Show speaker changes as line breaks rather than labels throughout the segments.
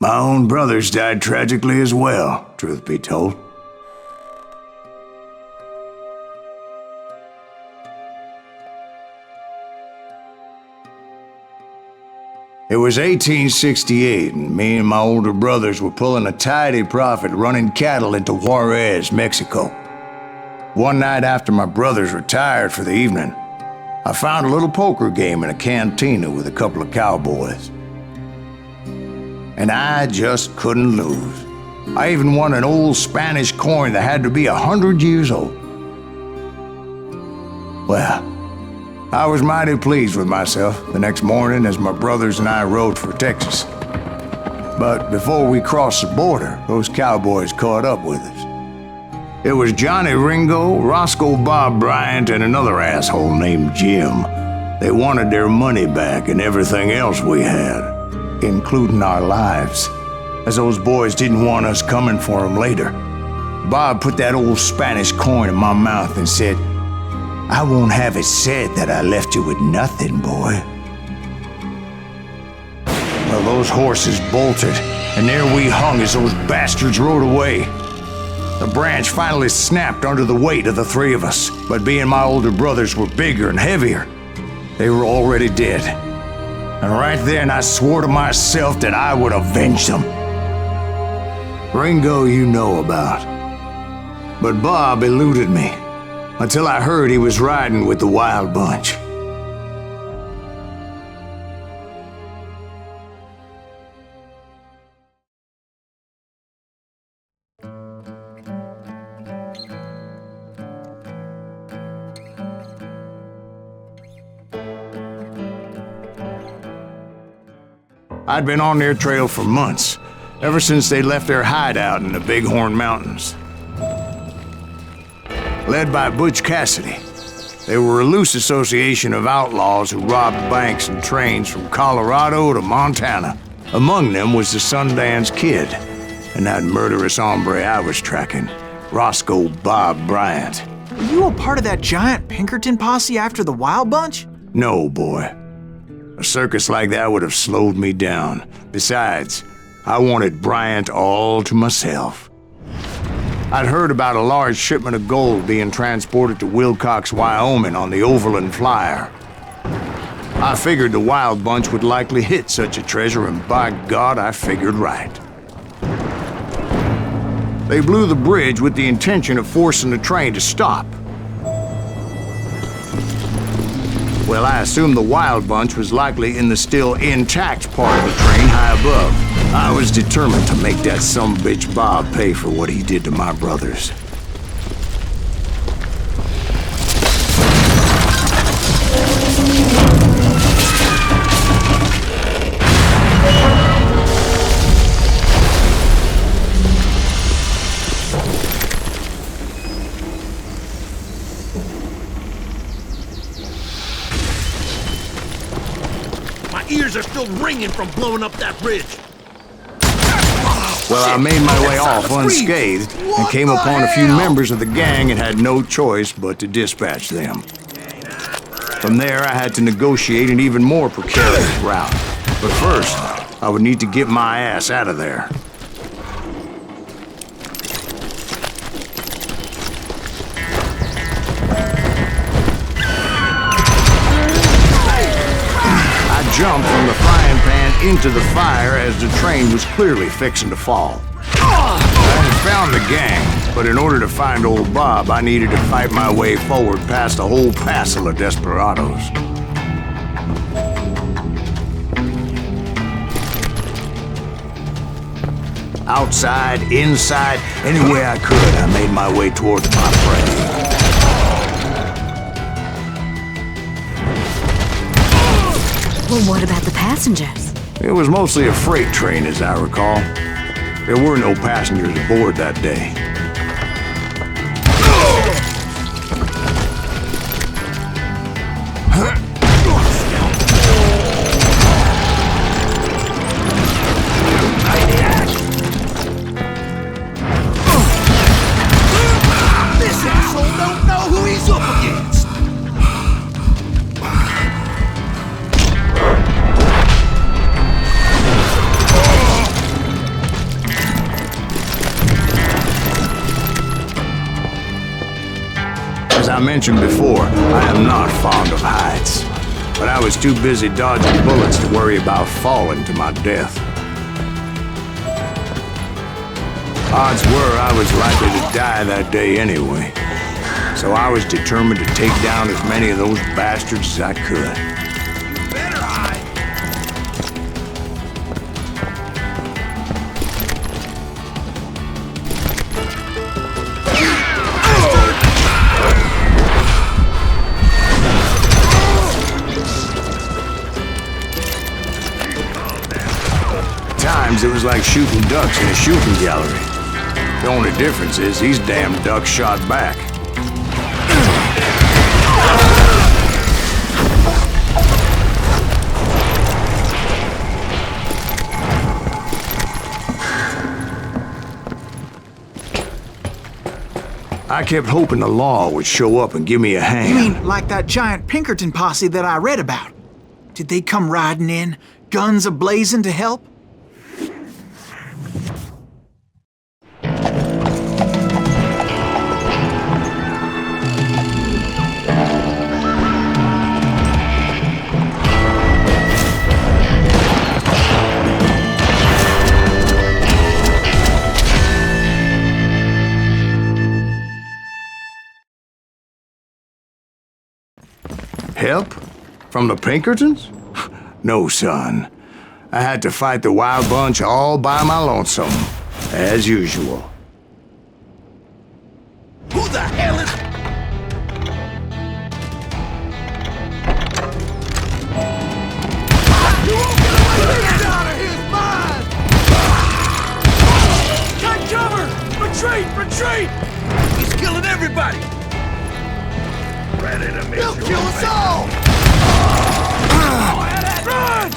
My own brothers died tragically as well, truth be told. It was 1868, and me and my older brothers were pulling a tidy profit running cattle into Juarez, Mexico. One night after my brothers retired for the evening, I found a little poker game in a cantina with a couple of cowboys. And I just couldn't lose. I even won an old Spanish coin that had to be 100 years old. Well, I was mighty pleased with myself the next morning as my brothers and I rode for Texas. But before we crossed the border, those cowboys caught up with us. It was Johnny Ringo, Roscoe Bob Bryant, and another asshole named Jim. They wanted their money back and everything else we had, including our lives, as those boys didn't want us coming for them later. Bob put that old Spanish coin in my mouth and said, "I won't have it said that I left you with nothing, boy." Well, those horses bolted, and there we hung as those bastards rode away. The branch finally snapped under the weight of the three of us, but being my older brothers were bigger and heavier, they were already dead. And right then I swore to myself that I would avenge them. Ringo you know about. But Bob eluded me, until I heard he was riding with the Wild Bunch. I'd been on their trail for months, ever since they left their hideout in the Bighorn Mountains. Led by Butch Cassidy, they were a loose association of outlaws who robbed banks and trains from Colorado to Montana. Among them was the Sundance Kid, and that murderous hombre I was tracking, Roscoe Bob Bryant.
Were you a part of that giant Pinkerton posse after the Wild Bunch?
No, boy. A circus like that would have slowed me down. Besides, I wanted Bryant all to myself. I'd heard about a large shipment of gold being transported to Wilcox, Wyoming on the Overland Flyer. I figured the Wild Bunch would likely hit such a treasure, and by God, I figured right. They blew the bridge with the intention of forcing the train to stop. Well, I assumed the Wild Bunch was likely in the still intact part of the train high above. I was determined to make that sumbitch Bob pay for what he did to my brothers.
Ears are still ringing from blowing up that bridge.
Well, I made my way off unscathed and came upon a few members of the gang and had no choice but to dispatch them. From there, I had to negotiate an even more precarious route. But first, I would need to get my ass out of there. Jumped from the frying pan into the fire as the train was clearly fixing to fall. I had found the gang, but in order to find old Bob, I needed to fight my way forward past a whole passel of desperados. Outside, inside, any way I could, I made my way towards my prey.
Well, what about the passengers?
It was mostly a freight train, as I recall. There were no passengers aboard that day.
This asshole don't know who he's up against.
I mentioned before, I am not fond of heights. But I was too busy dodging bullets to worry about falling to my death. Odds were I was likely to die that day anyway. So I was determined to take down as many of those bastards as I could.
Better hide.
At times it was like shooting ducks in a shooting gallery. The only difference is these damn ducks shot back. I kept hoping the law would show up and give me a hand.
You mean like that giant Pinkerton posse that I read about? Did they come riding in, guns a-blazing to help?
Help? From the Pinkertons? No, son. I had to fight the wild bunch all by my lonesome, as usual.
Who the hell is... You won't get away! Get out of here! It's mine! Take cover! Retreat! Retreat! He's killing everybody! Ready to miss. He'll kill us all! Run!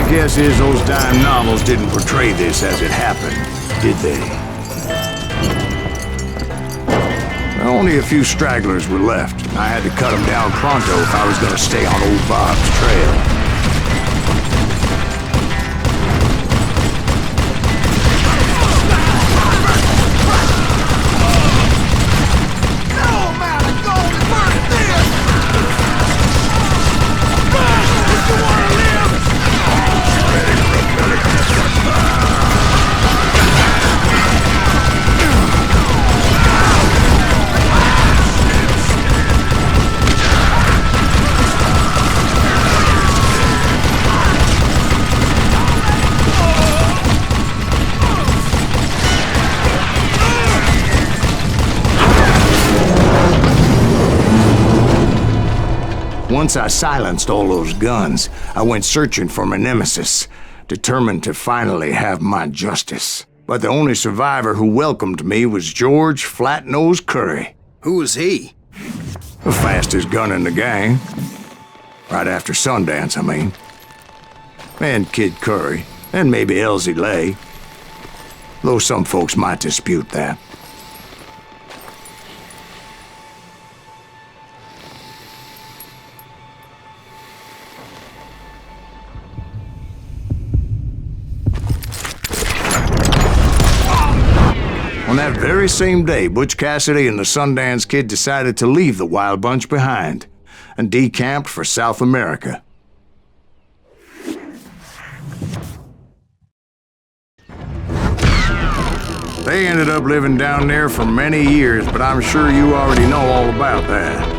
Guess is those dime novels didn't portray this as it happened, did they? Only a few stragglers were left. I had to cut them down pronto if I was going to stay on old Bob's trail. Once I silenced all those guns, I went searching for my nemesis, determined to finally have my justice. But the only survivor who welcomed me was George Flat-Nosed Curry.
Who was he?
The fastest gun in the gang. Right after Sundance, I mean. And Kid Curry, and maybe Elsie Lay. Though some folks might dispute that. On that very same day, Butch Cassidy and the Sundance Kid decided to leave the Wild Bunch behind and decamped for South America. They ended up living down there for many years, but I'm sure you already know all about that.